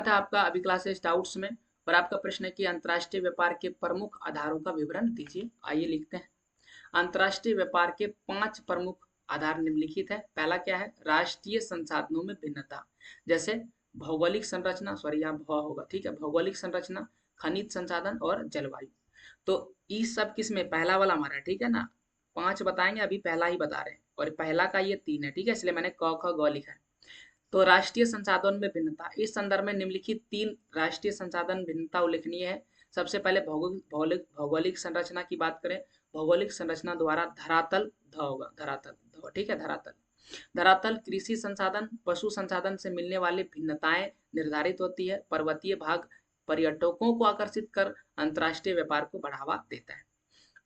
था आपका अभी क्लासेस डाउट्स में, और आपका प्रश्न है कि अंतर्राष्ट्रीय व्यापार के प्रमुख आधारों का विवरण दीजिए। आइए लिखते हैं। अंतर्राष्ट्रीय व्यापार के 5 प्रमुख आधार निम्नलिखित है। पहला क्या है? राष्ट्रीय संसाधनों में भिन्नता। जैसे भौगोलिक संरचना, सॉरी यहाँ भौ होगा, ठीक है, भौगोलिक संरचना, खनिज संसाधन और जलवायु। तो ये सब किस में? पहला वाला हमारा, ठीक है ना। 5 बताएंगे, अभी पहला ही बता रहे हैं, और पहला का ये 3 है, ठीक है, इसलिए मैंने क ख ग लिखा है। तो राष्ट्रीय संसाधन में भिन्नता, इस संदर्भ में निम्नलिखित 3 राष्ट्रीय संसाधन भिन्नता उल्लेखनीय है। सबसे पहले भौगोलिक भौगोलिक संरचना की बात करें। भौगोलिक संरचना द्वारा धरातल, ध होगा, धरातल ध, ठीक है, धरातल। धरातल कृषि संसाधन, पशु संसाधन से मिलने वाली भिन्नताएं निर्धारित होती है। पर्वतीय भाग पर्यटकों को आकर्षित कर अंतर्राष्ट्रीय व्यापार को बढ़ावा देता है।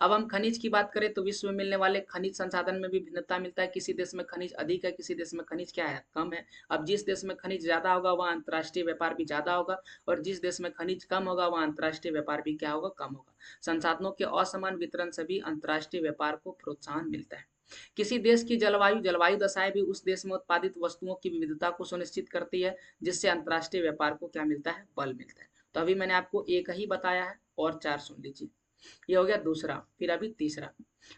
अब हम खनिज की बात करें तो विश्व में मिलने वाले खनिज संसाधन में भी भिन्नता मिलता है। किसी देश में खनिज अधिक है, किसी देश में खनिज क्या है? कम है। अब जिस देश में खनिज ज्यादा होगा वहाँ अंतर्राष्ट्रीय व्यापार भी ज्यादा होगा, और जिस देश में खनिज कम होगा वहाँ अंतर्राष्ट्रीय व्यापार भी क्या होगा? कम होगा। संसाधनों के असमान वितरण से भी अंतर्राष्ट्रीय व्यापार को प्रोत्साहन मिलता है। किसी देश की जलवायु जलवायु दशाएं भी उस देश में उत्पादित वस्तुओं की विविधता को सुनिश्चित करती है, जिससे अंतर्राष्ट्रीय व्यापार को क्या मिलता है? बल मिलता है। तो अभी मैंने आपको एक ही बताया है, और 4 सुन लीजिए। ये हो गया दूसरा। फिर अभी तीसरा,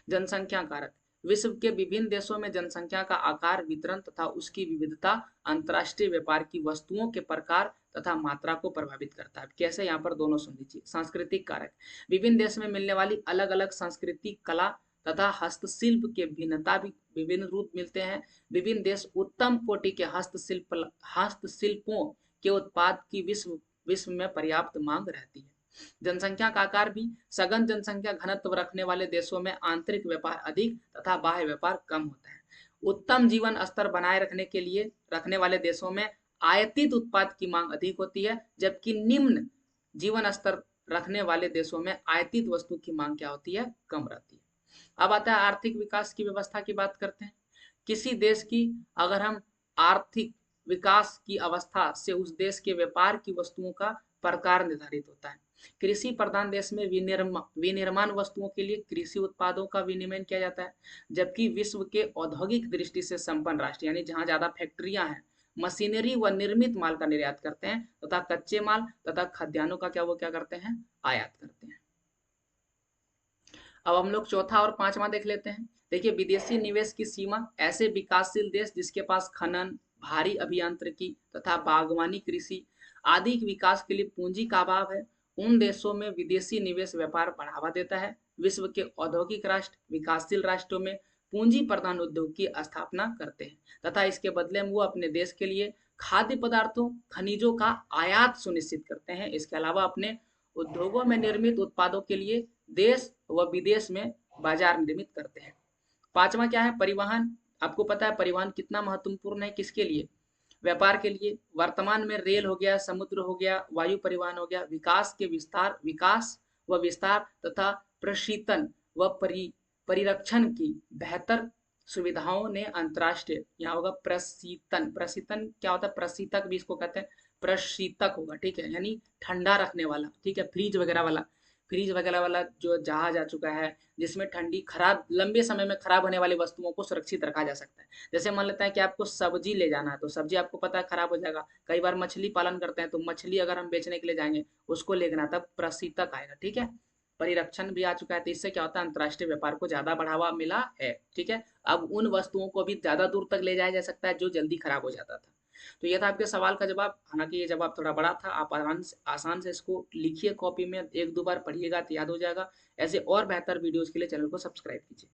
जनसंख्या कारक। विश्व के विभिन्न देशों में जनसंख्या का आकार, वितरण तथा उसकी विविधता अंतर्राष्ट्रीय व्यापार की वस्तुओं के प्रकार तथा मात्रा को प्रभावित करता है। कैसे? यहाँ पर दोनों सुन लीजिए। सांस्कृतिक कारक, विभिन्न देश में मिलने वाली अलग अलग सांस्कृतिक कला तथा हस्तशिल्प के भिन्नता भी विभिन्न रूप मिलते हैं। विभिन्न देश उत्तम कोटि के हस्तशिल्पों के उत्पाद की विश्व विश्व में पर्याप्त मांग रहती है। जनसंख्या का आकार भी, सघन जनसंख्या घनत्व रखने वाले देशों में आंतरिक व्यापार अधिक तथा बाह्य व्यापार कम होता है। उत्तम जीवन स्तर बनाए रखने के लिए रखने वाले देशों में आयातित उत्पाद की मांग अधिक होती है, जबकि निम्न जीवन स्तर रखने वाले देशों में आयातित वस्तु की मांग क्या होती है? कम रहती है। अब आता है आर्थिक विकास की व्यवस्था की बात करते हैं। किसी देश की अगर हम आर्थिक विकास की अवस्था से उस देश के व्यापार की वस्तुओं का प्रकार निर्धारित होता है। कृषि प्रधान देश में विनिर्माण वस्तुओं के लिए कृषि उत्पादों का विनिमय किया जाता है, जबकि विश्व के औद्योगिक दृष्टि से संपन्न राष्ट्र, यानी जहां ज्यादा फैक्ट्रियां हैं, मशीनरी व निर्मित माल का निर्यात करते हैं तथा कच्चे माल तथा खाद्यान्नों का क्या करते हैं? आयात करते हैं। अब हम लोग चौथा और पांचवा देख लेते हैं। देखिए, विदेशी निवेश की सीमा, ऐसे विकासशील देश जिसके पास खनन, भारी अभियांत्रिकी तथा बागवानी कृषि आदि के विकास के लिए पूंजी का अभाव है, उन देशों में विदेशी निवेश व्यापार बढ़ावा देता है। विश्व के औद्योगिक राष्ट्र विकासशील राष्ट्रों में पूंजी प्रधान उद्योग की स्थापना करते हैं तथा इसके बदले में वो अपने देश के लिए खाद्य पदार्थों, खनिजों का आयात सुनिश्चित करते हैं। इसके अलावा अपने उद्योगों में निर्मित उत्पादों के लिए देश व विदेश में बाजार निर्मित करते हैं। पांचवा क्या है? परिवहन। आपको पता है परिवहन कितना महत्वपूर्ण है, किसके लिए? व्यापार के लिए। वर्तमान में रेल हो गया, समुद्र हो गया, वायु परिवहन हो गया। विकास व विस्तार तथा प्रशीतन व परिरक्षण की बेहतर सुविधाओं ने अंतरराष्ट्रीय, यहाँ होगा प्रशीतन, प्रशीतन क्या होता है? प्रशीतक भी इसको कहते हैं, प्रशीतक होगा, ठीक है, यानी ठंडा रखने वाला, ठीक है, फ्रीज वगैरह वाला जो जहाज आ चुका है, जिसमें ठंडी खराब लंबे समय में खराब होने वाली वस्तुओं को सुरक्षित रखा जा सकता है। जैसे मान लेते हैं कि आपको सब्जी ले जाना है, तो सब्जी आपको पता है खराब हो जाएगा। कई बार मछली पालन करते हैं, तो मछली अगर हम बेचने के लिए जाएंगे, उसको लेना तब प्रशीतक आएगा, ठीक है। परिरक्षण भी आ चुका है, तो इससे क्या होता है? अंतर्राष्ट्रीय व्यापार को ज्यादा बढ़ावा मिला है, ठीक है। अब उन वस्तुओं को भी ज्यादा दूर तक ले जाया जा सकता है जो जल्दी खराब हो जाता था। तो ये था आपके सवाल का जवाब। हालांकि ये जवाब थोड़ा बड़ा था, आप आसान से इसको लिखिए कॉपी में, एक दो बार पढ़िएगा तो याद हो जाएगा। ऐसे और बेहतर वीडियोस के लिए चैनल को सब्सक्राइब कीजिए।